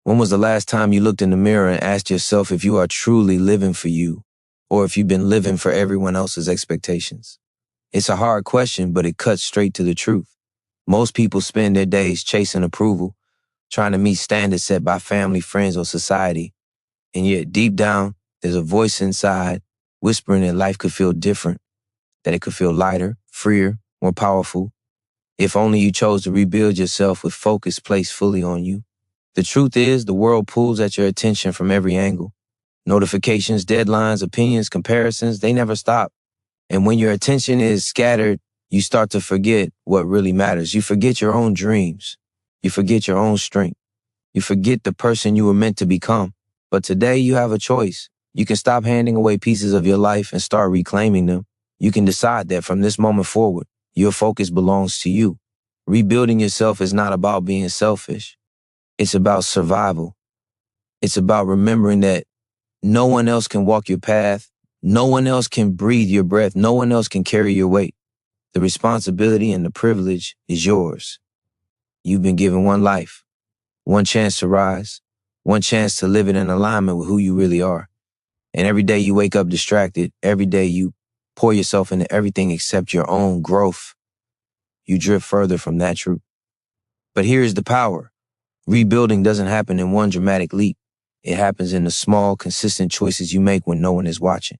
When was the last time you looked in the mirror and asked yourself if you are truly living for you, or if you've been living for everyone else's expectations? It's a hard question, but it cuts straight to the truth. Most people spend their days chasing approval, trying to meet standards set by family, friends, or society. And yet, deep down, there's a voice inside whispering that life could feel different, that it could feel lighter, freer, more powerful, if only you chose to rebuild yourself with focus placed fully on you. The truth is, the world pulls at your attention from every angle. Notifications, deadlines, opinions, comparisons, they never stop. And when your attention is scattered, you start to forget what really matters. You forget your own dreams. You forget your own strength. You forget the person you were meant to become. But today you have a choice. You can stop handing away pieces of your life and start reclaiming them. You can decide that from this moment forward, your focus belongs to you. Rebuilding yourself is not about being selfish. It's about survival. It's about remembering that no one else can walk your path. No one else can breathe your breath. No one else can carry your weight. The responsibility and the privilege is yours. You've been given one life, one chance to rise, one chance to live it in alignment with who you really are. And every day you wake up distracted, every day you pour yourself into everything except your own growth, you drift further from that truth. But here's the power. Rebuilding doesn't happen in one dramatic leap. It happens in the small, consistent choices you make when no one is watching.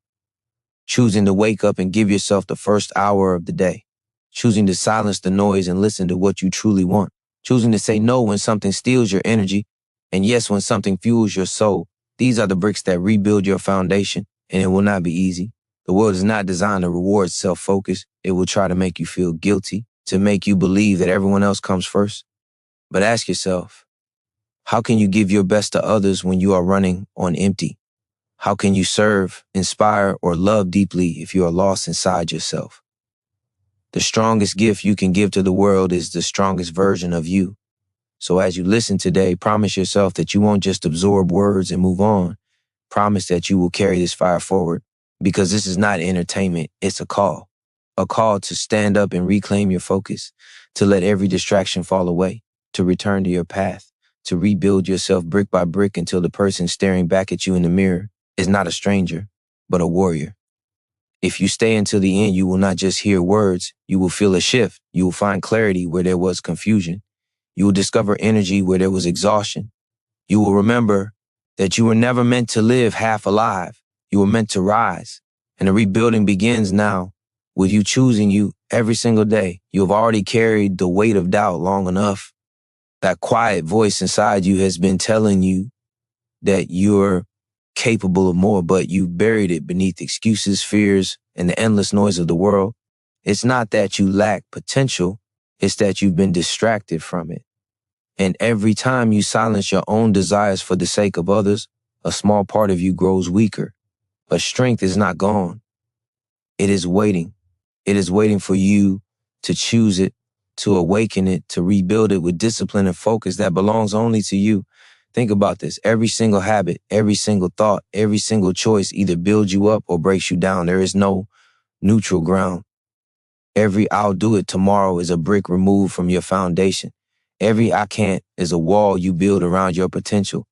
Choosing to wake up and give yourself the first hour of the day. Choosing to silence the noise and listen to what you truly want. Choosing to say no when something steals your energy, and yes when something fuels your soul. These are the bricks that rebuild your foundation, and it will not be easy. The world is not designed to reward self-focus. It will try to make you feel guilty, to make you believe that everyone else comes first. But ask yourself, how can you give your best to others when you are running on empty? How can you serve, inspire, or love deeply if you are lost inside yourself? The strongest gift you can give to the world is the strongest version of you. So as you listen today, promise yourself that you won't just absorb words and move on. Promise that you will carry this fire forward, because this is not entertainment, it's a call. A call to stand up and reclaim your focus, to let every distraction fall away, to return to your path, to rebuild yourself brick by brick until the person staring back at you in the mirror is not a stranger, but a warrior. If you stay until the end, you will not just hear words, you will feel a shift. You will find clarity where there was confusion. You will discover energy where there was exhaustion. You will remember that you were never meant to live half alive. You were meant to rise. And the rebuilding begins now with you choosing you every single day. You have already carried the weight of doubt long enough. That quiet voice inside you has been telling you that you're capable of more, but you've buried it beneath excuses, fears, and the endless noise of the world. It's not that you lack potential, it's that you've been distracted from it. And every time you silence your own desires for the sake of others, a small part of you grows weaker. But strength is not gone. It is waiting. It is waiting for you to choose it, to awaken it, to rebuild it with discipline and focus that belongs only to you. Think about this. Every single habit, every single thought, every single choice either builds you up or breaks you down. There is no neutral ground. Every "I'll do it tomorrow" is a brick removed from your foundation. Every "I can't" is a wall you build around your potential.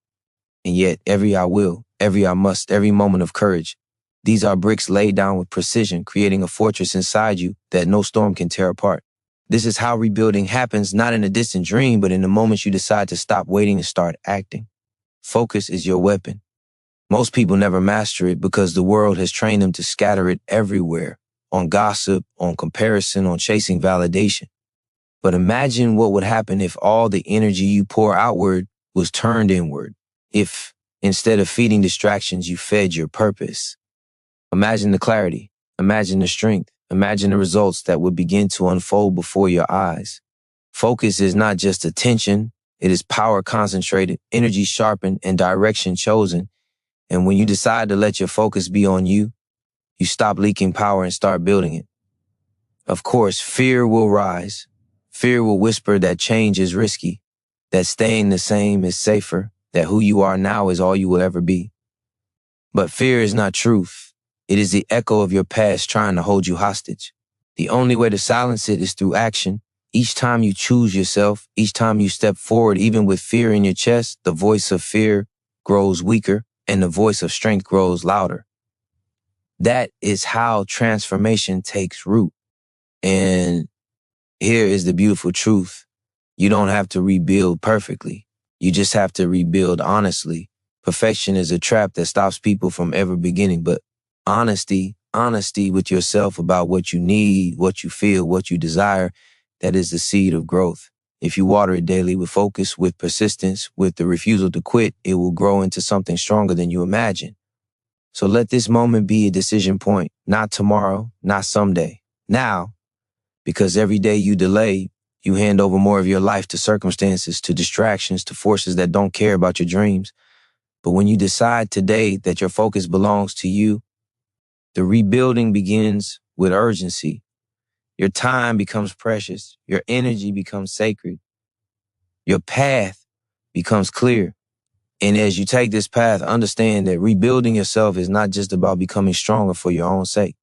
And yet every "I will," every "I must," every moment of courage, these are bricks laid down with precision, creating a fortress inside you that no storm can tear apart. This is how rebuilding happens, not in a distant dream, but in the moments you decide to stop waiting and start acting. Focus is your weapon. Most people never master it because the world has trained them to scatter it everywhere, on gossip, on comparison, on chasing validation. But imagine what would happen if all the energy you pour outward was turned inward. If, instead of feeding distractions, you fed your purpose. Imagine the clarity. Imagine the strength. Imagine the results that would begin to unfold before your eyes. Focus is not just attention. It is power concentrated, energy sharpened, and direction chosen. And when you decide to let your focus be on you, you stop leaking power and start building it. Of course, fear will rise. Fear will whisper that change is risky, that staying the same is safer, that who you are now is all you will ever be. But fear is not truth. It is the echo of your past trying to hold you hostage. The only way to silence it is through action, Each time you choose yourself, each time you step forward, even with fear in your chest, the voice of fear grows weaker and the voice of strength grows louder. That is how transformation takes root. And here is the beautiful truth. You don't have to rebuild perfectly. You just have to rebuild honestly. Perfection is a trap that stops people from ever beginning, but honesty with yourself about what you need, what you feel, what you desire, that is the seed of growth. If you water it daily with focus, with persistence, with the refusal to quit, it will grow into something stronger than you imagine. So let this moment be a decision point, not tomorrow, not someday, now, because every day you delay, you hand over more of your life to circumstances, to distractions, to forces that don't care about your dreams. But when you decide today that your focus belongs to you, the rebuilding begins with urgency. Your time becomes precious. Your energy becomes sacred. Your path becomes clear. And as you take this path, understand that rebuilding yourself is not just about becoming stronger for your own sake.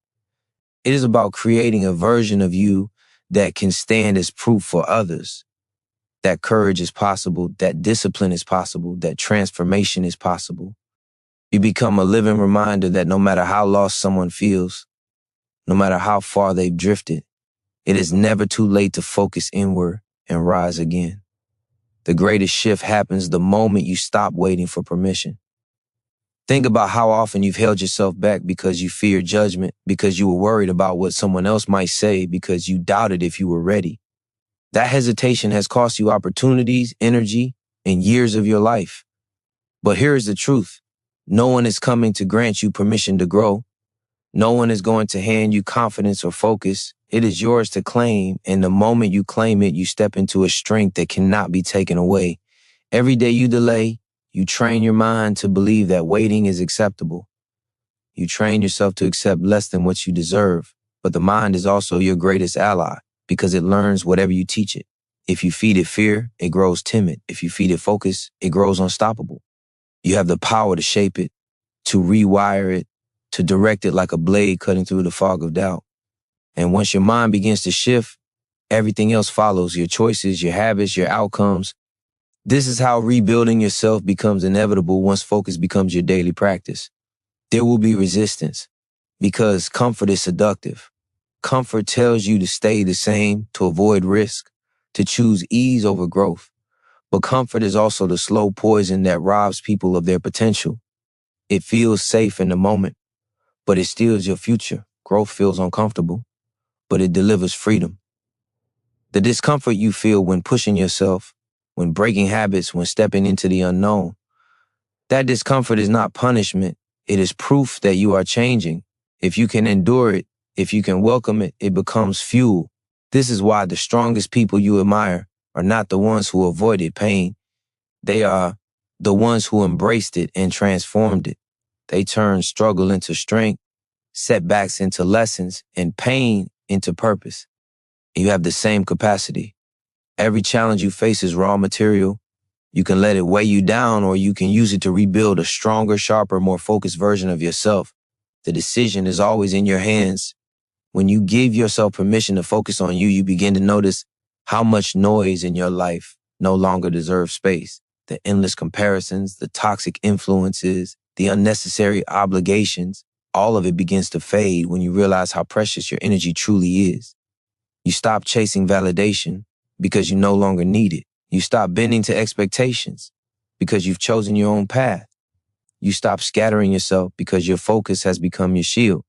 It is about creating a version of you that can stand as proof for others that courage is possible, that discipline is possible, that transformation is possible. You become a living reminder that no matter how lost someone feels, no matter how far they've drifted, it is never too late to focus inward and rise again. The greatest shift happens the moment you stop waiting for permission. Think about how often you've held yourself back because you feared judgment, because you were worried about what someone else might say, because you doubted if you were ready. That hesitation has cost you opportunities, energy, and years of your life. But here is the truth. No one is coming to grant you permission to grow. No one is going to hand you confidence or focus. It is yours to claim, and the moment you claim it, you step into a strength that cannot be taken away. Every day you delay, you train your mind to believe that waiting is acceptable. You train yourself to accept less than what you deserve. But the mind is also your greatest ally because it learns whatever you teach it. If you feed it fear, it grows timid. If you feed it focus, it grows unstoppable. You have the power to shape it, to rewire it, to direct it like a blade cutting through the fog of doubt. And once your mind begins to shift, everything else follows, your choices, your habits, your outcomes. This is how rebuilding yourself becomes inevitable once focus becomes your daily practice. There will be resistance because comfort is seductive. Comfort tells you to stay the same, to avoid risk, to choose ease over growth. But comfort is also the slow poison that robs people of their potential. It feels safe in the moment, but it steals your future. Growth feels uncomfortable, but it delivers freedom. The discomfort you feel when pushing yourself, when breaking habits, when stepping into the unknown, that discomfort is not punishment. It is proof that you are changing. If you can endure it, if you can welcome it, it becomes fuel. This is why the strongest people you admire are not the ones who avoided pain. They are the ones who embraced it and transformed it. They turned struggle into strength, setbacks into lessons, and pain into purpose. You have the same capacity. Every challenge you face is raw material. You can let it weigh you down, or you can use it to rebuild a stronger, sharper, more focused version of yourself. The decision is always in your hands. When you give yourself permission to focus on you, you begin to notice how much noise in your life no longer deserves space. The endless comparisons, the toxic influences, the unnecessary obligations, all of it begins to fade when you realize how precious your energy truly is. You stop chasing validation because you no longer need it. You stop bending to expectations because you've chosen your own path. You stop scattering yourself because your focus has become your shield.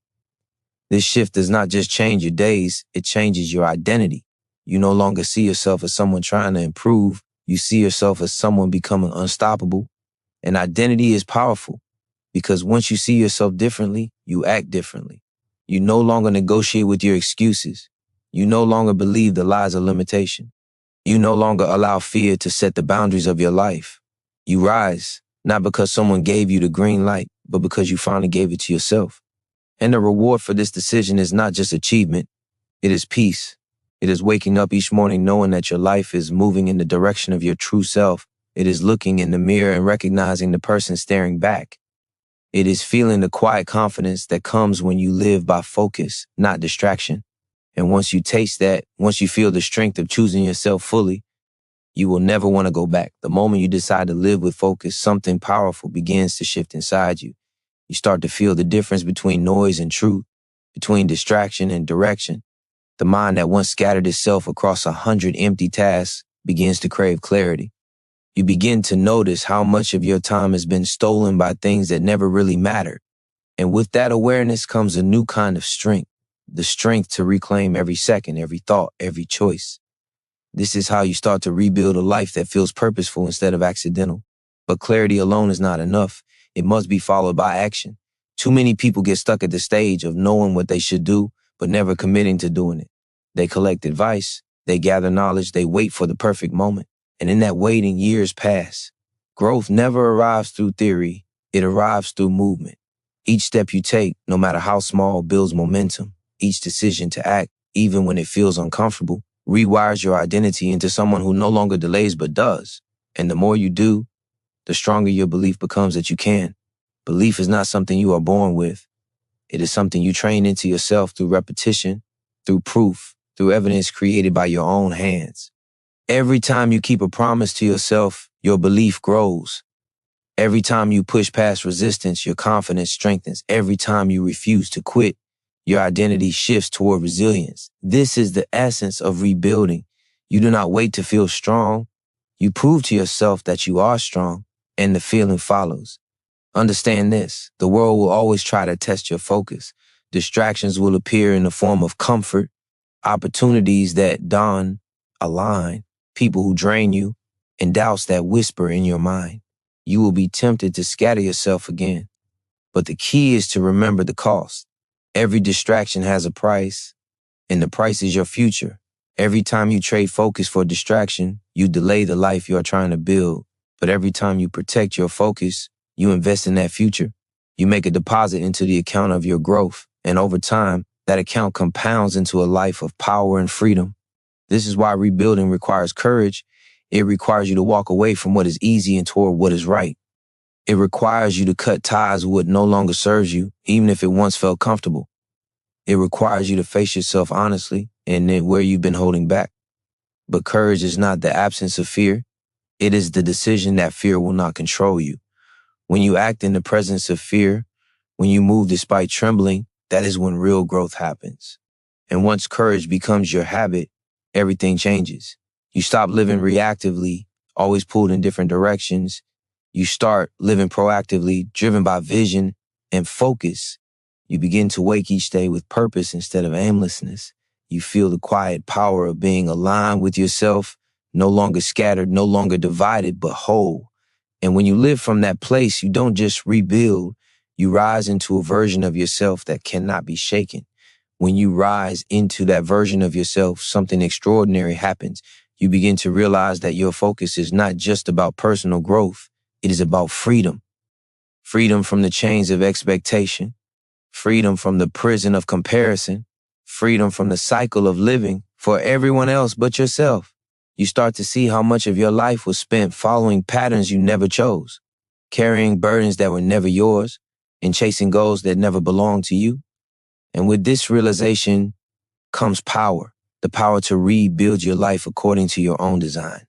This shift does not just change your days, it changes your identity. You no longer see yourself as someone trying to improve. You see yourself as someone becoming unstoppable. And identity is powerful because once you see yourself differently, you act differently. You no longer negotiate with your excuses. You no longer believe the lies of limitation. You no longer allow fear to set the boundaries of your life. You rise, not because someone gave you the green light, but because you finally gave it to yourself. And the reward for this decision is not just achievement, it is peace. It is waking up each morning knowing that your life is moving in the direction of your true self. It is looking in the mirror and recognizing the person staring back. It is feeling the quiet confidence that comes when you live by focus, not distraction. And once you taste that, once you feel the strength of choosing yourself fully, you will never want to go back. The moment you decide to live with focus, something powerful begins to shift inside you. You start to feel the difference between noise and truth, between distraction and direction. The mind that once scattered itself across 100 empty tasks begins to crave clarity. You begin to notice how much of your time has been stolen by things that never really mattered. And with that awareness comes a new kind of strength, the strength to reclaim every second, every thought, every choice. This is how you start to rebuild a life that feels purposeful instead of accidental. But clarity alone is not enough. It must be followed by action. Too many people get stuck at the stage of knowing what they should do, but never committing to doing it. They collect advice, they gather knowledge, they wait for the perfect moment. And in that waiting, years pass. Growth never arrives through theory. It arrives through movement. Each step you take, no matter how small, builds momentum. Each decision to act, even when it feels uncomfortable, rewires your identity into someone who no longer delays but does. And the more you do, the stronger your belief becomes that you can. Belief is not something you are born with. It is something you train into yourself through repetition, through proof, through evidence created by your own hands. Every time you keep a promise to yourself, your belief grows. Every time you push past resistance, your confidence strengthens. Every time you refuse to quit, your identity shifts toward resilience. This is the essence of rebuilding. You do not wait to feel strong. You prove to yourself that you are strong, and the feeling follows. Understand this, the world will always try to test your focus. Distractions will appear in the form of comfort, opportunities that align, people who drain you, and doubts that whisper in your mind. You will be tempted to scatter yourself again. But the key is to remember the cost. Every distraction has a price, and the price is your future. Every time you trade focus for distraction, you delay the life you are trying to build. But every time you protect your focus, you invest in that future. You make a deposit into the account of your growth, and over time, that account compounds into a life of power and freedom. This is why rebuilding requires courage. It requires you to walk away from what is easy and toward what is right. It requires you to cut ties with what no longer serves you, even if it once felt comfortable. It requires you to face yourself honestly and admit where you've been holding back. But courage is not the absence of fear. It is the decision that fear will not control you. When you act in the presence of fear, when you move despite trembling, that is when real growth happens. And once courage becomes your habit, everything changes. You stop living reactively, always pulled in different directions. You start living proactively, driven by vision and focus. You begin to wake each day with purpose instead of aimlessness. You feel the quiet power of being aligned with yourself, no longer scattered, no longer divided, but whole. And when you live from that place, you don't just rebuild, you rise into a version of yourself that cannot be shaken. When you rise into that version of yourself, something extraordinary happens. You begin to realize that your focus is not just about personal growth. It is about freedom. Freedom from the chains of expectation. Freedom from the prison of comparison. Freedom from the cycle of living for everyone else but yourself. You start to see how much of your life was spent following patterns you never chose, carrying burdens that were never yours, and chasing goals that never belonged to you. And with this realization comes power, the power to rebuild your life according to your own design.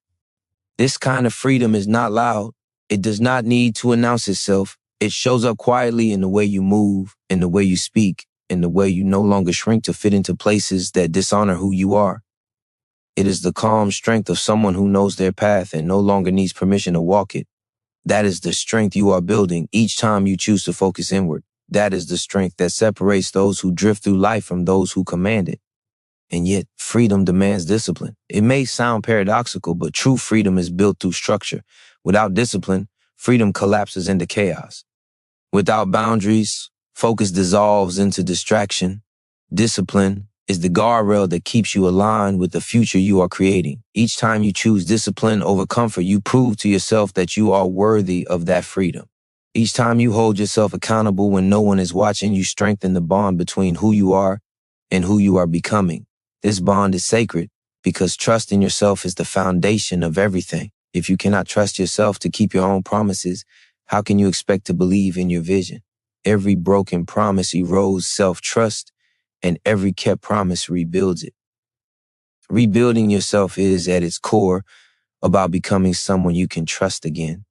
This kind of freedom is not loud. It does not need to announce itself. It shows up quietly in the way you move, in the way you speak, in the way you no longer shrink to fit into places that dishonor who you are. It is the calm strength of someone who knows their path and no longer needs permission to walk it. That is the strength you are building each time you choose to focus inward. That is the strength that separates those who drift through life from those who command it. And yet, freedom demands discipline. It may sound paradoxical, but true freedom is built through structure. Without discipline, freedom collapses into chaos. Without boundaries, focus dissolves into distraction. Discipline is the guardrail that keeps you aligned with the future you are creating. Each time you choose discipline over comfort, you prove to yourself that you are worthy of that freedom. Each time you hold yourself accountable when no one is watching, you strengthen the bond between who you are and who you are becoming. This bond is sacred because trust in yourself is the foundation of everything. If you cannot trust yourself to keep your own promises, how can you expect to believe in your vision? Every broken promise erodes self-trust. and every kept promise rebuilds it. Rebuilding yourself is, at its core, about becoming someone you can trust again.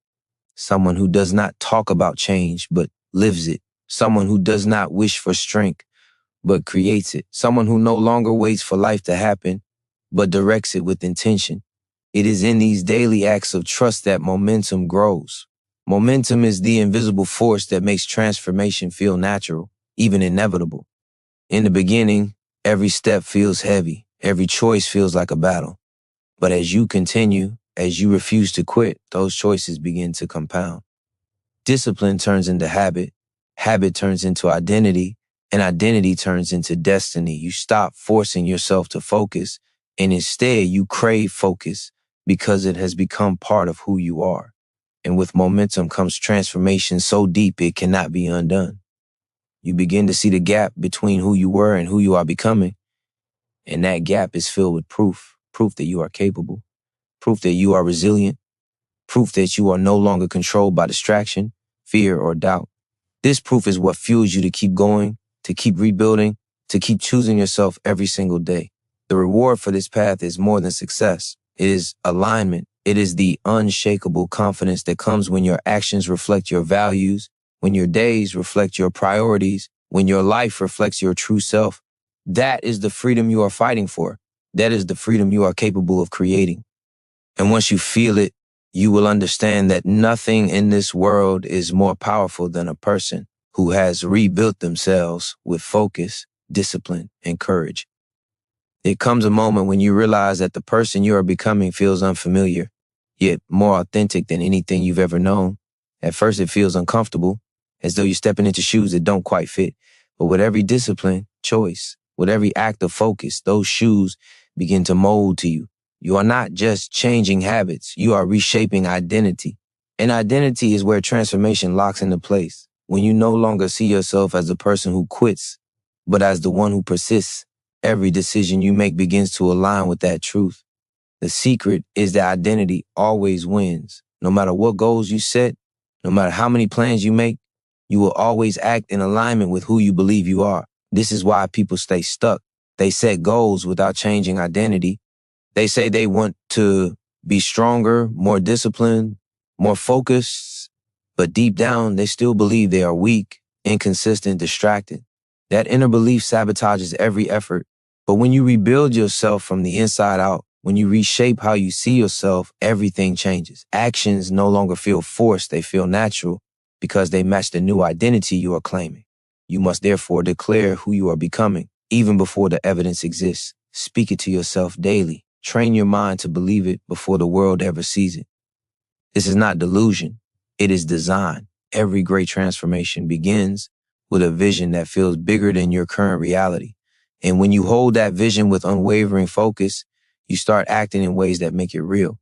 Someone who does not talk about change, but lives it. Someone who does not wish for strength, but creates it. Someone who no longer waits for life to happen, but directs it with intention. It is in these daily acts of trust that momentum grows. Momentum is the invisible force that makes transformation feel natural, even inevitable. In the beginning, every step feels heavy. Every choice feels like a battle. But as you continue, as you refuse to quit, those choices begin to compound. Discipline turns into habit. Habit turns into identity. And identity turns into destiny. You stop forcing yourself to focus, and instead you crave focus because it has become part of who you are. And with momentum comes transformation so deep it cannot be undone. You begin to see the gap between who you were and who you are becoming. And that gap is filled with proof that you are capable, proof that you are resilient, proof that you are no longer controlled by distraction, fear, or doubt. This proof is what fuels you to keep going, to keep rebuilding, to keep choosing yourself every single day. The reward for this path is more than success. It is alignment. It is the unshakable confidence that comes when your actions reflect your values, when your days reflect your priorities, when your life reflects your true self. That is the freedom you are fighting for. That is the freedom you are capable of creating. And once you feel it, you will understand that nothing in this world is more powerful than a person who has rebuilt themselves with focus, discipline, and courage. It comes a moment when you realize that the person you are becoming feels unfamiliar, yet more authentic than anything you've ever known. At first it feels uncomfortable, as though you're stepping into shoes that don't quite fit. But with every discipline, choice, with every act of focus, those shoes begin to mold to you. You are not just changing habits, you are reshaping identity. And identity is where transformation locks into place. When you no longer see yourself as the person who quits, but as the one who persists, every decision you make begins to align with that truth. The secret is that identity always wins. No matter what goals you set, no matter how many plans you make, you will always act in alignment with who you believe you are. This is why people stay stuck. They set goals without changing identity. They say they want to be stronger, more disciplined, more focused, but deep down, they still believe they are weak, inconsistent, distracted. That inner belief sabotages every effort. But when you rebuild yourself from the inside out, when you reshape how you see yourself, everything changes. Actions no longer feel forced, they feel natural because they match the new identity you are claiming. You must therefore declare who you are becoming, even before the evidence exists. Speak it to yourself daily. Train your mind to believe it before the world ever sees it. This is not delusion. It is design. Every great transformation begins with a vision that feels bigger than your current reality. And when you hold that vision with unwavering focus, you start acting in ways that make it real.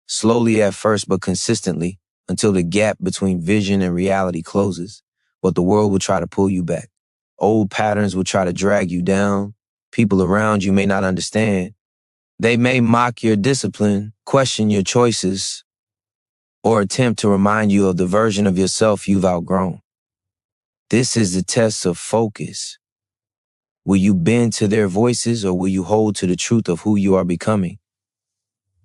Slowly at first, but consistently, until the gap between vision and reality closes. But the world will try to pull you back. Old patterns will try to drag you down. People around you may not understand. They may mock your discipline, question your choices, or attempt to remind you of the version of yourself you've outgrown. This is the test of focus. Will you bend to their voices, or will you hold to the truth of who you are becoming?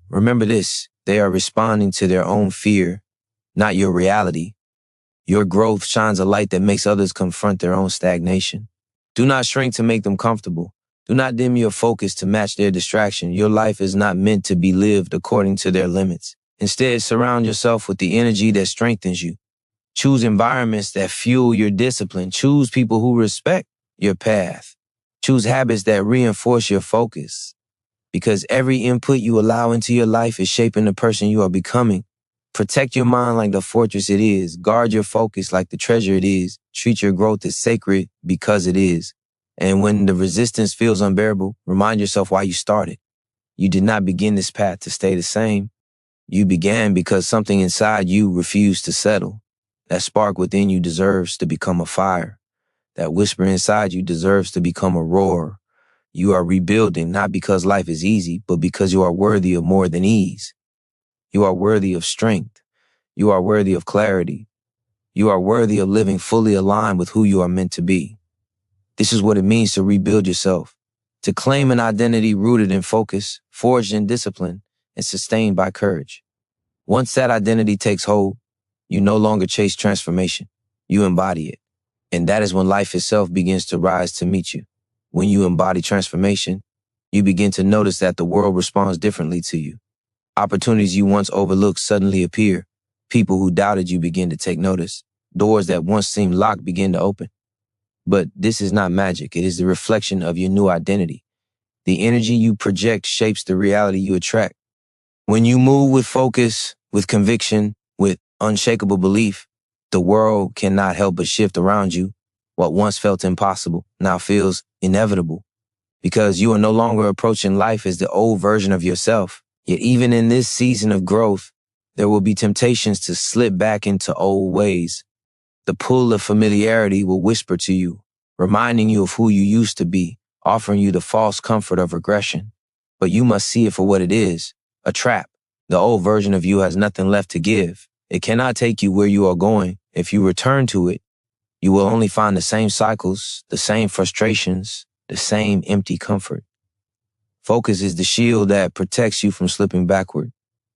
Remember this, they are responding to their own fear, not your reality. Your growth shines a light that makes others confront their own stagnation. Do not shrink to make them comfortable. Do not dim your focus to match their distraction. Your life is not meant to be lived according to their limits. Instead, surround yourself with the energy that strengthens you. Choose environments that fuel your discipline. Choose people who respect your path. Choose habits that reinforce your focus. Because every input you allow into your life is shaping the person you are becoming. Protect your mind like the fortress it is. Guard your focus like the treasure it is. Treat your growth as sacred because it is. And when the resistance feels unbearable, remind yourself why you started. You did not begin this path to stay the same. You began because something inside you refused to settle. That spark within you deserves to become a fire. That whisper inside you deserves to become a roar. You are rebuilding not because life is easy, but because you are worthy of more than ease. You are worthy of strength. You are worthy of clarity. You are worthy of living fully aligned with who you are meant to be. This is what it means to rebuild yourself, to claim an identity rooted in focus, forged in discipline, and sustained by courage. Once that identity takes hold, you no longer chase transformation. You embody it. And that is when life itself begins to rise to meet you. When you embody transformation, you begin to notice that the world responds differently to you. Opportunities you once overlooked suddenly appear. People who doubted you begin to take notice. Doors that once seemed locked begin to open. But this is not magic. It is the reflection of your new identity. The energy you project shapes the reality you attract. When you move with focus, with conviction, with unshakable belief, the world cannot help but shift around you. What once felt impossible now feels inevitable, because you are no longer approaching life as the old version of yourself. Yet even in this season of growth, there will be temptations to slip back into old ways. The pull of familiarity will whisper to you, reminding you of who you used to be, offering you the false comfort of regression. But you must see it for what it is, a trap. The old version of you has nothing left to give. It cannot take you where you are going. If you return to it, you will only find the same cycles, the same frustrations, the same empty comfort. Focus is the shield that protects you from slipping backward.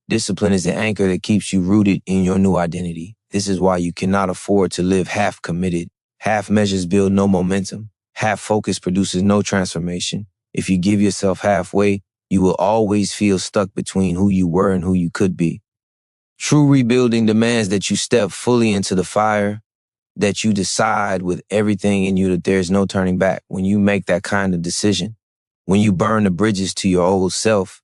Discipline is the anchor that keeps you rooted in your new identity. This is why you cannot afford to live half committed. Half measures build no momentum. Half focus produces no transformation. If you give yourself halfway, you will always feel stuck between who you were and who you could be. True rebuilding demands that you step fully into the fire, that you decide with everything in you that there's no turning back. When you make that kind of decision, when you burn the bridges to your old self,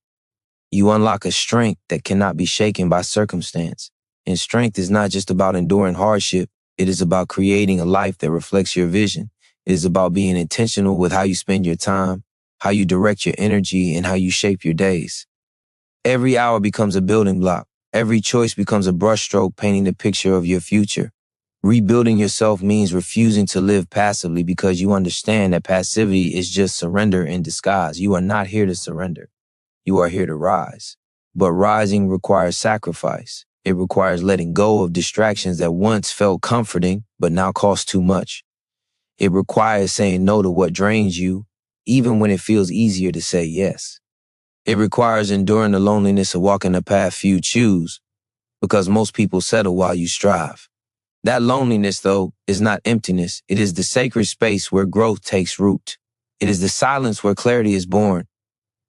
you unlock a strength that cannot be shaken by circumstance. And strength is not just about enduring hardship. It is about creating a life that reflects your vision. It is about being intentional with how you spend your time, how you direct your energy, and how you shape your days. Every hour becomes a building block. Every choice becomes a brushstroke painting the picture of your future. Rebuilding yourself means refusing to live passively, because you understand that passivity is just surrender in disguise. You are not here to surrender. You are here to rise. But rising requires sacrifice. It requires letting go of distractions that once felt comforting but now cost too much. It requires saying no to what drains you, even when it feels easier to say yes. It requires enduring the loneliness of walking the path few choose, because most people settle while you strive. That loneliness, though, is not emptiness. It is the sacred space where growth takes root. It is the silence where clarity is born.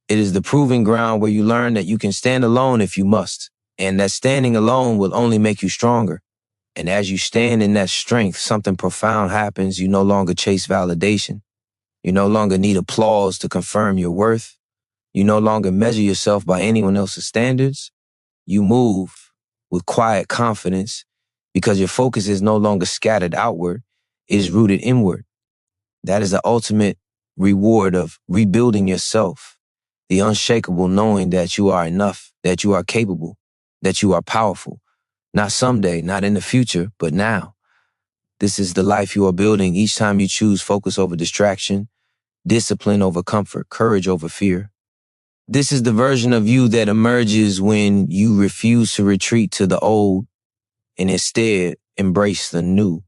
It is the proving ground where you learn that you can stand alone if you must, and that standing alone will only make you stronger. And as you stand in that strength, something profound happens. You no longer chase validation. You no longer need applause to confirm your worth. You no longer measure yourself by anyone else's standards. You move with quiet confidence because your focus is no longer scattered outward. It is rooted inward. That is the ultimate reward of rebuilding yourself. The unshakable knowing that you are enough, that you are capable, that you are powerful. Not someday, not in the future, but now. This is the life you are building each time you choose focus over distraction, discipline over comfort, courage over fear. This is the version of you that emerges when you refuse to retreat to the old and instead embrace the new.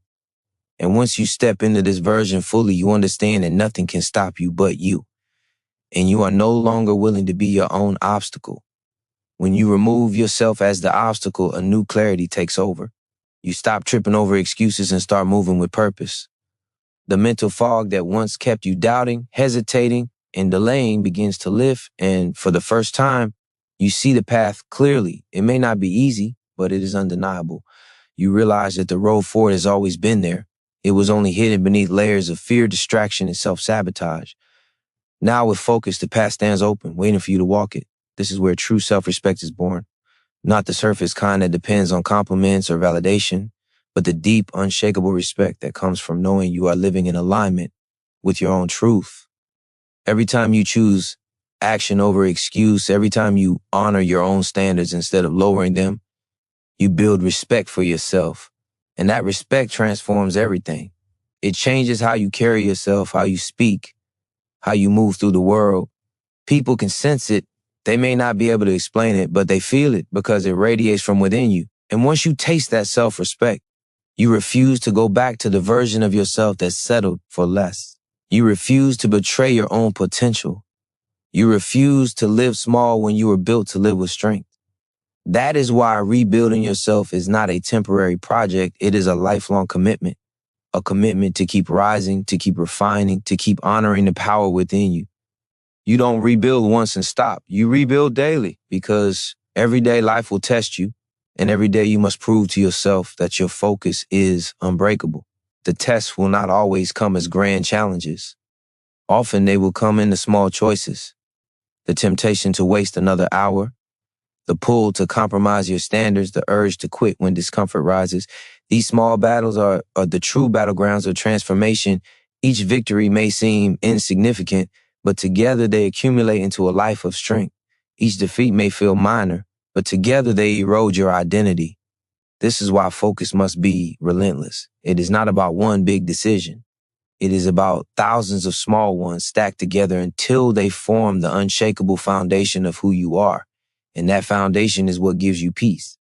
And once you step into this version fully, you understand that nothing can stop you but you. And you are no longer willing to be your own obstacle. When you remove yourself as the obstacle, a new clarity takes over. You stop tripping over excuses and start moving with purpose. The mental fog that once kept you doubting, hesitating, and delaying begins to lift, and for the first time, you see the path clearly. It may not be easy, but it is undeniable. You realize that the road forward has always been there. It was only hidden beneath layers of fear, distraction, and self-sabotage. Now with focus, the path stands open, waiting for you to walk it. This is where true self-respect is born. Not the surface kind that depends on compliments or validation, but the deep, unshakable respect that comes from knowing you are living in alignment with your own truth. Every time you choose action over excuse, every time you honor your own standards instead of lowering them, you build respect for yourself. And that respect transforms everything. It changes how you carry yourself, how you speak, how you move through the world. People can sense it. They may not be able to explain it, but they feel it because it radiates from within you. And once you taste that self-respect, you refuse to go back to the version of yourself that settled for less. You refuse to betray your own potential. You refuse to live small when you were built to live with strength. That is why rebuilding yourself is not a temporary project. It is a lifelong commitment, a commitment to keep rising, to keep refining, to keep honoring the power within you. You don't rebuild once and stop. You rebuild daily because every day life will test you, and every day you must prove to yourself that your focus is unbreakable. The tests will not always come as grand challenges. Often they will come in the small choices. The temptation to waste another hour, the pull to compromise your standards, the urge to quit when discomfort rises. These small battles are the true battlegrounds of transformation. Each victory may seem insignificant, but together they accumulate into a life of strength. Each defeat may feel minor, but together they erode your identity. This is why focus must be relentless. It is not about one big decision. It is about thousands of small ones stacked together until they form the unshakable foundation of who you are. And that foundation is what gives you peace.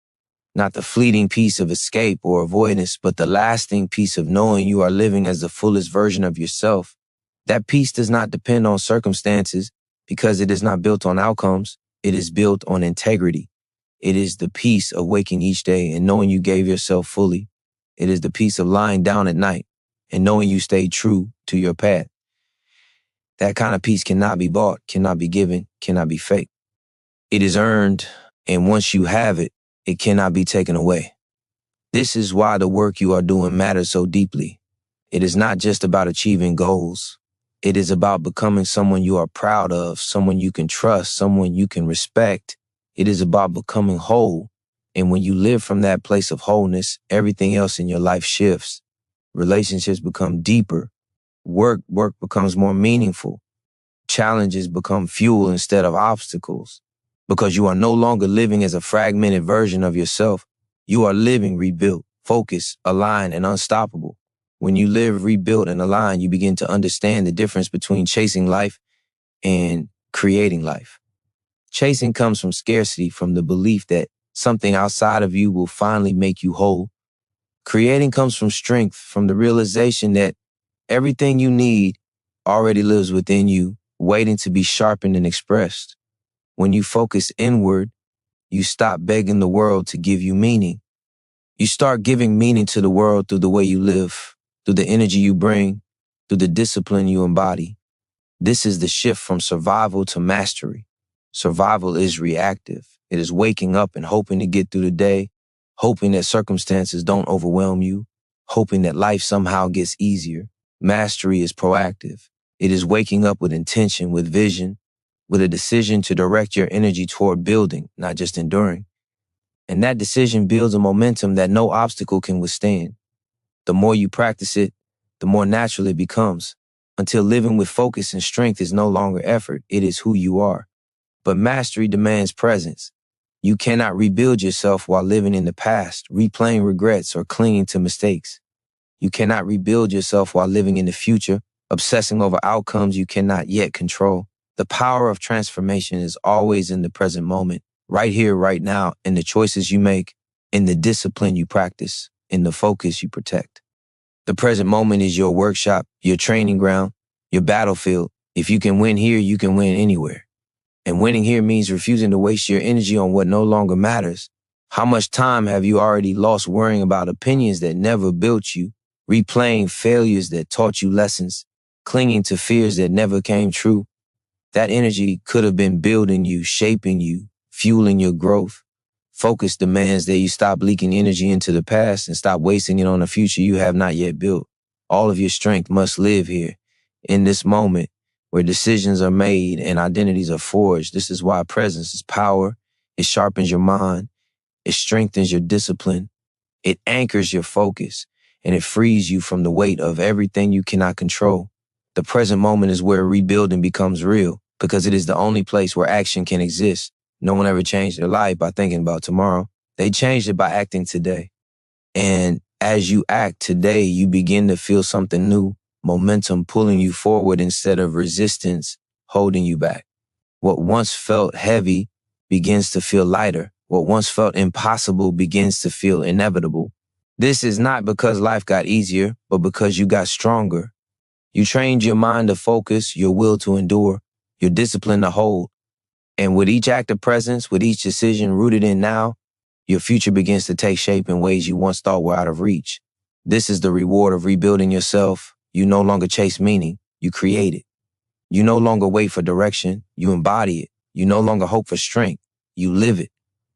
Not the fleeting peace of escape or avoidance, but the lasting peace of knowing you are living as the fullest version of yourself. That peace does not depend on circumstances because it is not built on outcomes. It is built on integrity. It is the peace of waking each day and knowing you gave yourself fully. It is the peace of lying down at night and knowing you stayed true to your path. That kind of peace cannot be bought, cannot be given, cannot be faked. It is earned, and once you have it, it cannot be taken away. This is why the work you are doing matters so deeply. It is not just about achieving goals. It is about becoming someone you are proud of, someone you can trust, someone you can respect. It is about becoming whole. And when you live from that place of wholeness, everything else in your life shifts. Relationships become deeper. Work becomes more meaningful. Challenges become fuel instead of obstacles. Because you are no longer living as a fragmented version of yourself. You are living rebuilt, focused, aligned, and unstoppable. When you live rebuilt and aligned, you begin to understand the difference between chasing life and creating life. Chasing comes from scarcity, from the belief that something outside of you will finally make you whole. Creating comes from strength, from the realization that everything you need already lives within you, waiting to be sharpened and expressed. When you focus inward, you stop begging the world to give you meaning. You start giving meaning to the world through the way you live, through the energy you bring, through the discipline you embody. This is the shift from survival to mastery. Survival is reactive. It is waking up and hoping to get through the day, hoping that circumstances don't overwhelm you, hoping that life somehow gets easier. Mastery is proactive. It is waking up with intention, with vision, with a decision to direct your energy toward building, not just enduring. And that decision builds a momentum that no obstacle can withstand. The more you practice it, the more natural it becomes, until living with focus and strength is no longer effort, it is who you are. But mastery demands presence. You cannot rebuild yourself while living in the past, replaying regrets, or clinging to mistakes. You cannot rebuild yourself while living in the future, obsessing over outcomes you cannot yet control. The power of transformation is always in the present moment, right here, right now, in the choices you make, in the discipline you practice, in the focus you protect. The present moment is your workshop, your training ground, your battlefield. If you can win here, you can win anywhere. And winning here means refusing to waste your energy on what no longer matters. How much time have you already lost worrying about opinions that never built you, replaying failures that taught you lessons, clinging to fears that never came true? That energy could have been building you, shaping you, fueling your growth. Focus demands that you stop leaking energy into the past and stop wasting it on a future you have not yet built. All of your strength must live here, in this moment, where decisions are made and identities are forged. This is why presence is power. It sharpens your mind. It strengthens your discipline. It anchors your focus, and it frees you from the weight of everything you cannot control. The present moment is where rebuilding becomes real, because it is the only place where action can exist. No one ever changed their life by thinking about tomorrow. They changed it by acting today. And as you act today, you begin to feel something new, momentum pulling you forward instead of resistance holding you back. What once felt heavy begins to feel lighter. What once felt impossible begins to feel inevitable. This is not because life got easier, but because you got stronger. You trained your mind to focus, your will to endure, your discipline to hold. And with each act of presence, with each decision rooted in now, your future begins to take shape in ways you once thought were out of reach. This is the reward of rebuilding yourself. You no longer chase meaning, you create it. You no longer wait for direction, you embody it. You no longer hope for strength, you live it.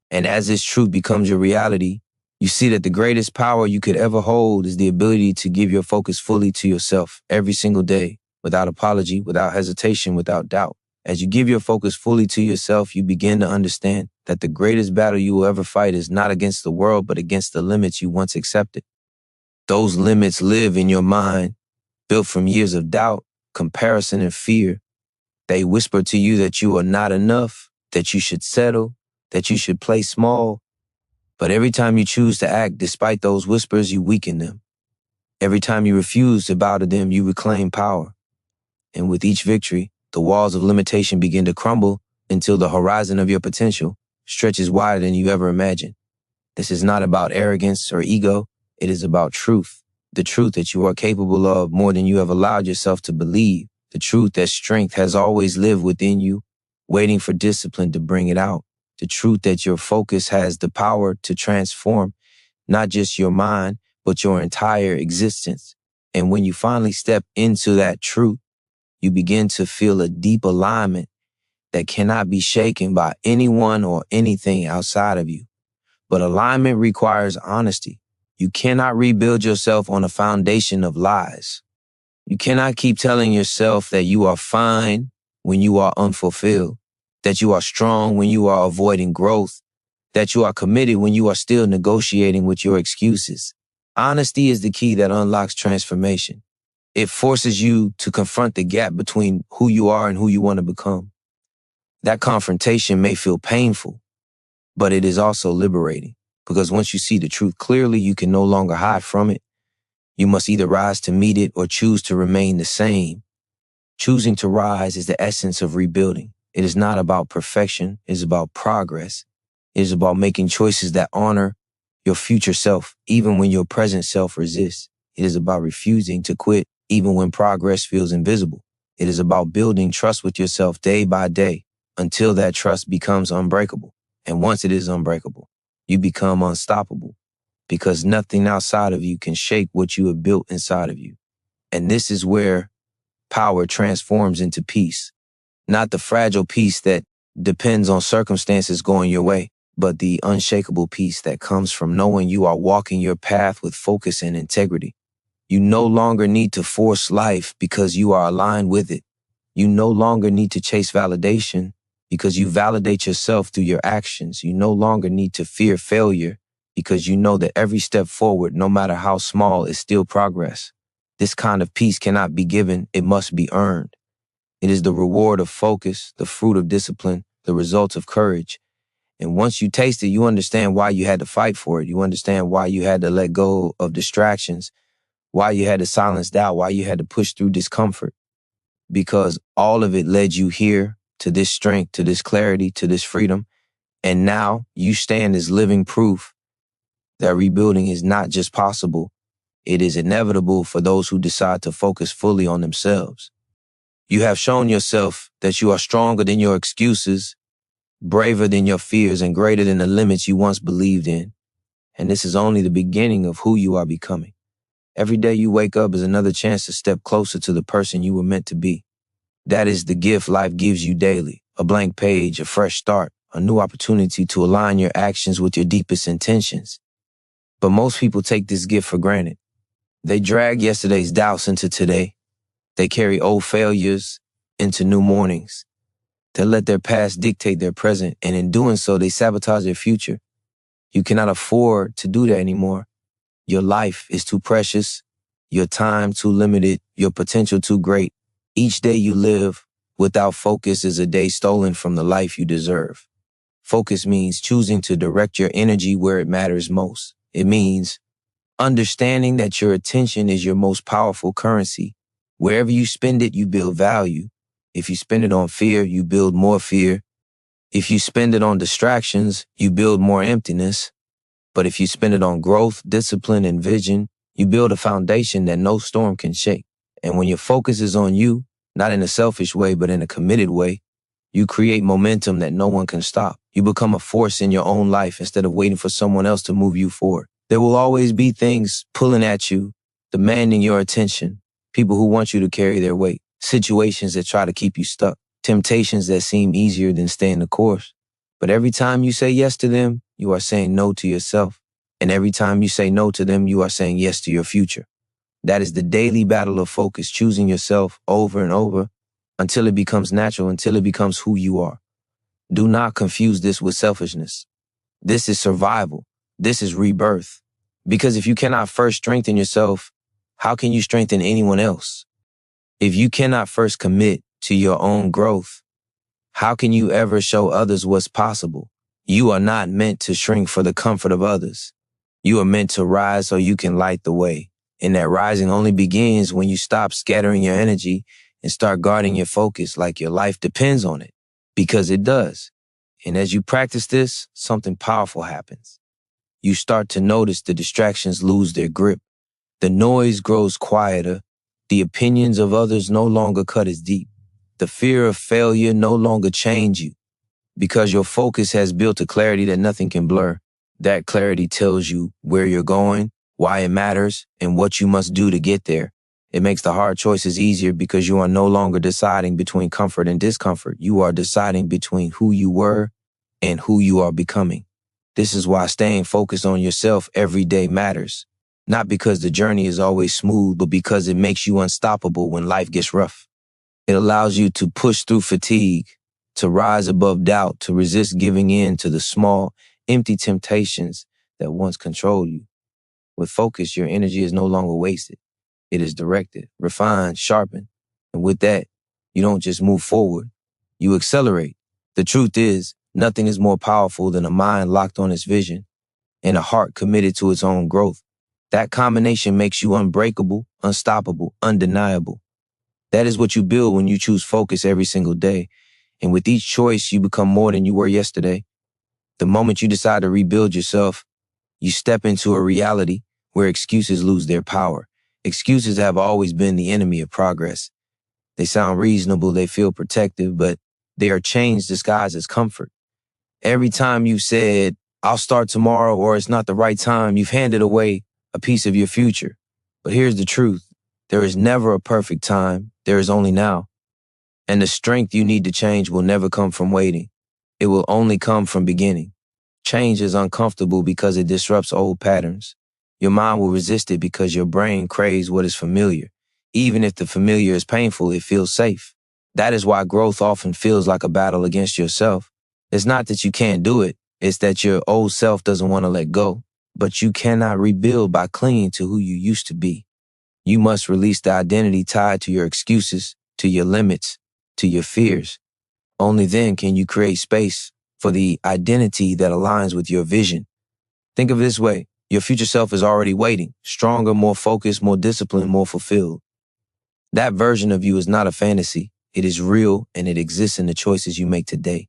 And as this truth becomes your reality, you see that the greatest power you could ever hold is the ability to give your focus fully to yourself every single day, without apology, without hesitation, without doubt. As you give your focus fully to yourself, you begin to understand that the greatest battle you will ever fight is not against the world, but against the limits you once accepted. Those limits live in your mind, built from years of doubt, comparison, and fear. They whisper to you that you are not enough, that you should settle, that you should play small. But every time you choose to act despite those whispers, you weaken them. Every time you refuse to bow to them, you reclaim power. And with each victory, the walls of limitation begin to crumble until the horizon of your potential stretches wider than you ever imagined. This is not about arrogance or ego. It is about truth. The truth that you are capable of more than you have allowed yourself to believe. The truth that strength has always lived within you, waiting for discipline to bring it out. The truth that your focus has the power to transform not just your mind, but your entire existence. And when you finally step into that truth, you begin to feel a deep alignment that cannot be shaken by anyone or anything outside of you. But alignment requires honesty. You cannot rebuild yourself on a foundation of lies. You cannot keep telling yourself that you are fine when you are unfulfilled, that you are strong when you are avoiding growth, that you are committed when you are still negotiating with your excuses. Honesty is the key that unlocks transformation. It forces you to confront the gap between who you are and who you want to become. That confrontation may feel painful, but it is also liberating, because once you see the truth clearly, you can no longer hide from it. You must either rise to meet it or choose to remain the same. Choosing to rise is the essence of rebuilding. It is not about perfection. It is about progress. It is about making choices that honor your future self, even when your present self resists. It is about refusing to quit, even when progress feels invisible. It is about building trust with yourself day by day until that trust becomes unbreakable. And once it is unbreakable, you become unstoppable, because nothing outside of you can shake what you have built inside of you. And this is where power transforms into peace. Not the fragile peace that depends on circumstances going your way, but the unshakable peace that comes from knowing you are walking your path with focus and integrity. You no longer need to force life because you are aligned with it. You no longer need to chase validation because you validate yourself through your actions. You no longer need to fear failure because you know that every step forward, no matter how small, is still progress. This kind of peace cannot be given, it must be earned. It is the reward of focus, the fruit of discipline, the result of courage. And once you taste it, you understand why you had to fight for it. You understand why you had to let go of distractions, why you had to silence doubt, why you had to push through discomfort. Because all of it led you here, to this strength, to this clarity, to this freedom. And now you stand as living proof that rebuilding is not just possible, it is inevitable for those who decide to focus fully on themselves. You have shown yourself that you are stronger than your excuses, braver than your fears, and greater than the limits you once believed in. And this is only the beginning of who you are becoming. Every day you wake up is another chance to step closer to the person you were meant to be. That is the gift life gives you daily, a blank page, a fresh start, a new opportunity to align your actions with your deepest intentions. But most people take this gift for granted. They drag yesterday's doubts into today. They carry old failures into new mornings. They let their past dictate their present, and in doing so, they sabotage their future. You cannot afford to do that anymore. Your life is too precious, your time too limited, your potential too great. Each day you live without focus is a day stolen from the life you deserve. Focus means choosing to direct your energy where it matters most. It means understanding that your attention is your most powerful currency. Wherever you spend it, you build value. If you spend it on fear, you build more fear. If you spend it on distractions, you build more emptiness. But if you spend it on growth, discipline, and vision, you build a foundation that no storm can shake. And when your focus is on you, not in a selfish way, but in a committed way, you create momentum that no one can stop. You become a force in your own life instead of waiting for someone else to move you forward. There will always be things pulling at you, demanding your attention, people who want you to carry their weight, situations that try to keep you stuck, temptations that seem easier than staying the course. But every time you say yes to them, you are saying no to yourself. And every time you say no to them, you are saying yes to your future. That is the daily battle of focus, choosing yourself over and over until it becomes natural, until it becomes who you are. Do not confuse this with selfishness. This is survival. This is rebirth. Because if you cannot first strengthen yourself, how can you strengthen anyone else? If you cannot first commit to your own growth, how can you ever show others what's possible? You are not meant to shrink for the comfort of others. You are meant to rise so you can light the way. And that rising only begins when you stop scattering your energy and start guarding your focus like your life depends on it. Because it does. And as you practice this, something powerful happens. You start to notice the distractions lose their grip. The noise grows quieter. The opinions of others no longer cut as deep. The fear of failure no longer chains you. Because your focus has built a clarity that nothing can blur. That clarity tells you where you're going, why it matters, and what you must do to get there. It makes the hard choices easier because you are no longer deciding between comfort and discomfort. You are deciding between who you were and who you are becoming. This is why staying focused on yourself every day matters. Not because the journey is always smooth, but because it makes you unstoppable when life gets rough. It allows you to push through fatigue, to rise above doubt, to resist giving in to the small, empty temptations that once controlled you. With focus, your energy is no longer wasted. It is directed, refined, sharpened. And with that, you don't just move forward, you accelerate. The truth is, nothing is more powerful than a mind locked on its vision and a heart committed to its own growth. That combination makes you unbreakable, unstoppable, undeniable. That is what you build when you choose focus every single day. And with each choice, you become more than you were yesterday. The moment you decide to rebuild yourself, you step into a reality where excuses lose their power. Excuses have always been the enemy of progress. They sound reasonable, they feel protective, but they are change disguised as comfort. Every time you said, I'll start tomorrow, or it's not the right time, you've handed away a piece of your future. But here's the truth. There is never a perfect time. There is only now. And the strength you need to change will never come from waiting. It will only come from beginning. Change is uncomfortable because it disrupts old patterns. Your mind will resist it because your brain craves what is familiar. Even if the familiar is painful, it feels safe. That is why growth often feels like a battle against yourself. It's not that you can't do it. It's that your old self doesn't want to let go. But you cannot rebuild by clinging to who you used to be. You must release the identity tied to your excuses, to your limits, to your fears. Only then can you create space for the identity that aligns with your vision. Think of it this way. Your future self is already waiting, stronger, more focused, more disciplined, more fulfilled. That version of you is not a fantasy. It is real, and it exists in the choices you make today.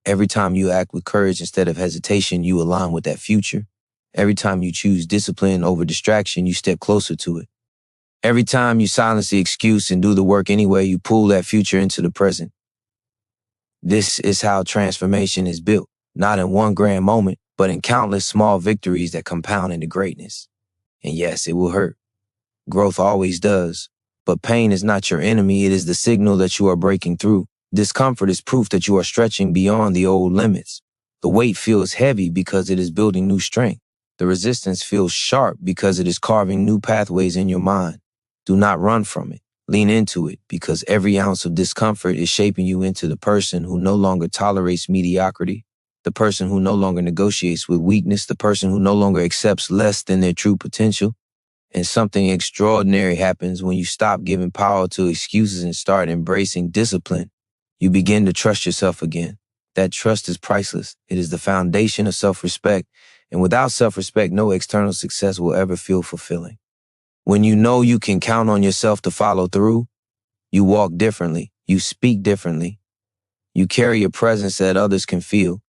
Every time you act with courage instead of hesitation, you align with that future. Every time you choose discipline over distraction, you step closer to it. Every time you silence the excuse and do the work anyway, you pull that future into the present. This is how transformation is built, not in one grand moment, but in countless small victories that compound into greatness. And yes, it will hurt. Growth always does. But pain is not your enemy. It is the signal that you are breaking through. Discomfort is proof that you are stretching beyond the old limits. The weight feels heavy because it is building new strength. The resistance feels sharp because it is carving new pathways in your mind. Do not run from it. Lean into it because every ounce of discomfort is shaping you into the person who no longer tolerates mediocrity, the person who no longer negotiates with weakness, the person who no longer accepts less than their true potential. And something extraordinary happens when you stop giving power to excuses and start embracing discipline. You begin to trust yourself again. That trust is priceless. It is the foundation of self-respect. And without self-respect, no external success will ever feel fulfilling. When you know you can count on yourself to follow through, you walk differently. You speak differently. You carry a presence that others can feel.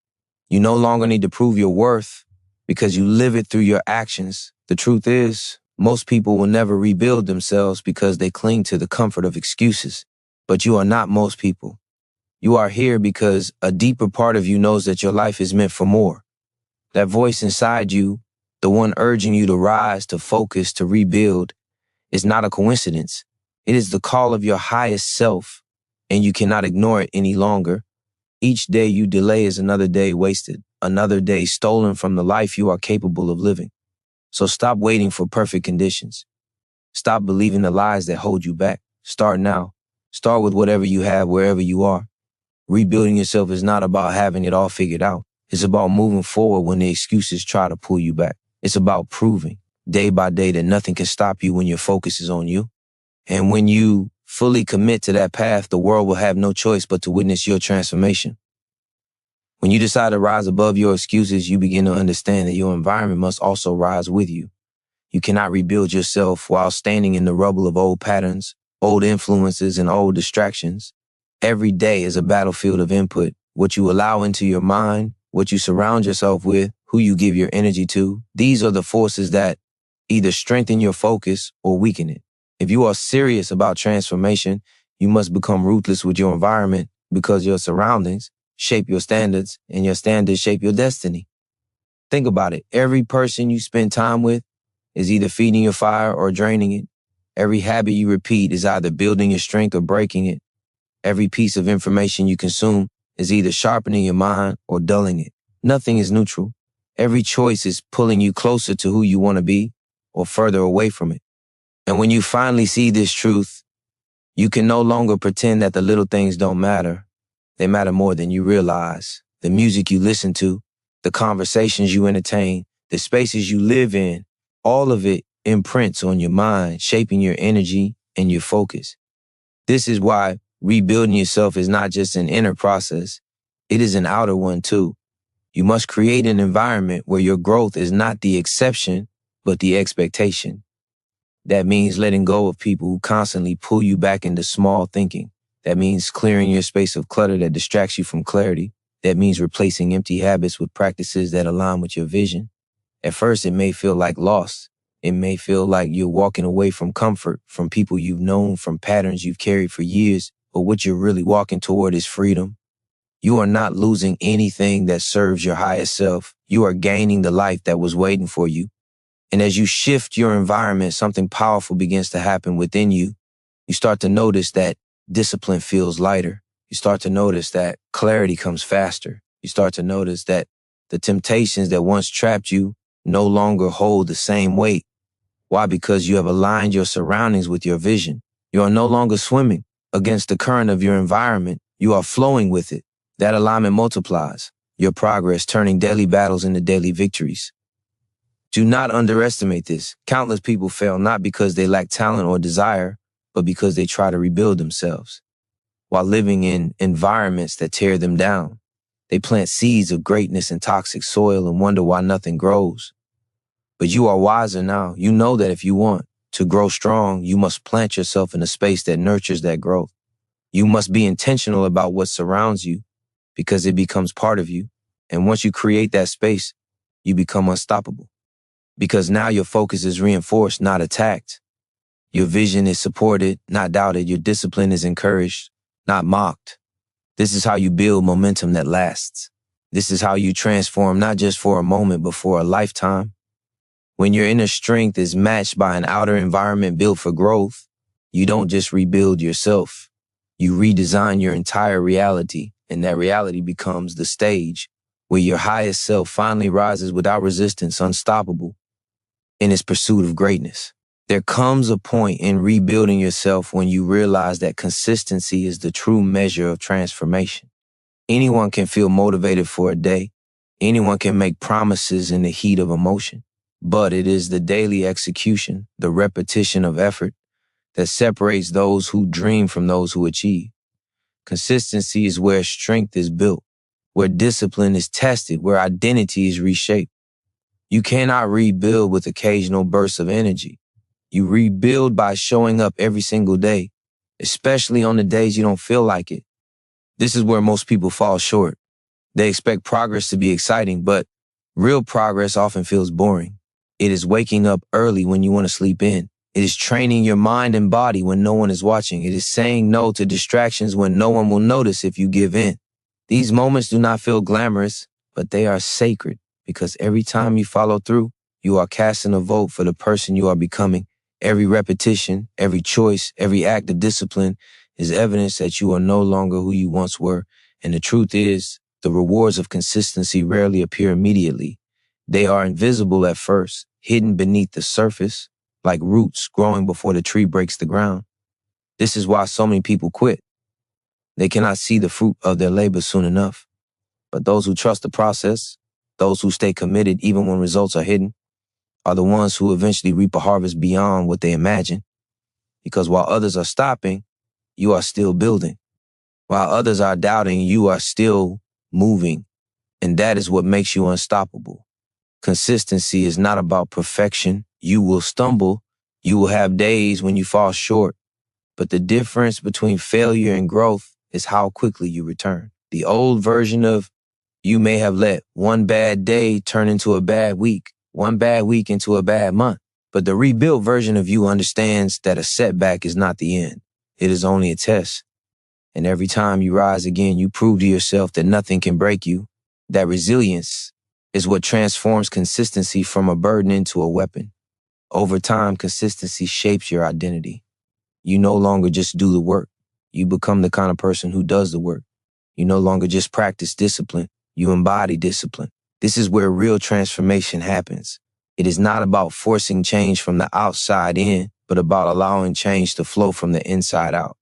You no longer need to prove your worth because you live it through your actions. The truth is, Most people will never rebuild themselves because they cling to the comfort of excuses. But you are not most people. You are here because a deeper part of you knows that your life is meant for more. That voice inside you, the one urging you to rise, to focus, to rebuild, is not a coincidence. It is the call of your highest self, and you cannot ignore it any longer. Each day you delay is another day wasted, another day stolen from the life you are capable of living. So stop waiting for perfect conditions. Stop believing the lies that hold you back. Start now. Start with whatever you have, wherever you are. Rebuilding yourself is not about having it all figured out. It's about moving forward when the excuses try to pull you back. It's about proving day by day that nothing can stop you when your focus is on you. And when you fully commit to that path, the world will have no choice but to witness your transformation. When you decide to rise above your excuses, you begin to understand that your environment must also rise with you. You cannot rebuild yourself while standing in the rubble of old patterns, old influences, and old distractions. Every day is a battlefield of input. What you allow into your mind, what you surround yourself with, who you give your energy to, these are the forces that either strengthen your focus or weaken it. If you are serious about transformation, you must become ruthless with your environment because your surroundings shape your standards and your standards shape your destiny. Think about it. Every person you spend time with is either feeding your fire or draining it. Every habit you repeat is either building your strength or breaking it. Every piece of information you consume is either sharpening your mind or dulling it. Nothing is neutral. Every choice is pulling you closer to who you want to be or further away from it. And when you finally see this truth, you can no longer pretend that the little things don't matter. They matter more than you realize. The music you listen to, the conversations you entertain, the spaces you live in, all of it imprints on your mind, shaping your energy and your focus. This is why rebuilding yourself is not just an inner process. It is an outer one too. You must create an environment where your growth is not the exception, but the expectation. That means letting go of people who constantly pull you back into small thinking. That means clearing your space of clutter that distracts you from clarity. That means replacing empty habits with practices that align with your vision. At first, it may feel like loss. It may feel like you're walking away from comfort, from people you've known, from patterns you've carried for years. But what you're really walking toward is freedom. You are not losing anything that serves your highest self. You are gaining the life that was waiting for you. And as you shift your environment, something powerful begins to happen within you. You start to notice that discipline feels lighter. You start to notice that clarity comes faster. You start to notice that the temptations that once trapped you no longer hold the same weight. Why? Because you have aligned your surroundings with your vision. You are no longer swimming against the current of your environment. You are flowing with it. That alignment multiplies your progress, turning daily battles into daily victories. Do not underestimate this. Countless people fail not because they lack talent or desire, but because they try to rebuild themselves while living in environments that tear them down. They plant seeds of greatness in toxic soil and wonder why nothing grows. But you are wiser now. You know that if you want to grow strong, you must plant yourself in a space that nurtures that growth. You must be intentional about what surrounds you because it becomes part of you. And once you create that space, you become unstoppable. Because now your focus is reinforced, not attacked. Your vision is supported, not doubted. Your discipline is encouraged, not mocked. This is how you build momentum that lasts. This is how you transform not just for a moment, but for a lifetime. When your inner strength is matched by an outer environment built for growth, you don't just rebuild yourself. You redesign your entire reality, and that reality becomes the stage where your highest self finally rises without resistance, unstoppable in its pursuit of greatness. There comes a point in rebuilding yourself when you realize that consistency is the true measure of transformation. Anyone can feel motivated for a day. Anyone can make promises in the heat of emotion. But it is the daily execution, the repetition of effort, that separates those who dream from those who achieve. Consistency is where strength is built, where discipline is tested, where identity is reshaped. You cannot rebuild with occasional bursts of energy. You rebuild by showing up every single day, especially on the days you don't feel like it. This is where most people fall short. They expect progress to be exciting, but real progress often feels boring. It is waking up early when you want to sleep in. It is training your mind and body when no one is watching. It is saying no to distractions when no one will notice if you give in. These moments do not feel glamorous, but they are sacred because every time you follow through, you are casting a vote for the person you are becoming. Every repetition, every choice, every act of discipline is evidence that you are no longer who you once were. And the truth is, the rewards of consistency rarely appear immediately. They are invisible at first, hidden beneath the surface, like roots growing before the tree breaks the ground. This is why so many people quit. They cannot see the fruit of their labor soon enough. But those who trust the process, those who stay committed even when results are hidden, are the ones who eventually reap a harvest beyond what they imagine. Because while others are stopping, you are still building. While others are doubting, you are still moving. And that is what makes you unstoppable. Consistency is not about perfection. You will stumble. You will have days when you fall short. But the difference between failure and growth is how quickly you return. The old version of you may have let one bad day turn into a bad week, one bad week into a bad month. But the rebuilt version of you understands that a setback is not the end. It is only a test. And every time you rise again, you prove to yourself that nothing can break you. That resilience is what transforms consistency from a burden into a weapon. Over time, consistency shapes your identity. You no longer just do the work. You become the kind of person who does the work. You no longer just practice discipline. You embody discipline. This is where real transformation happens. It is not about forcing change from the outside in, but about allowing change to flow from the inside out.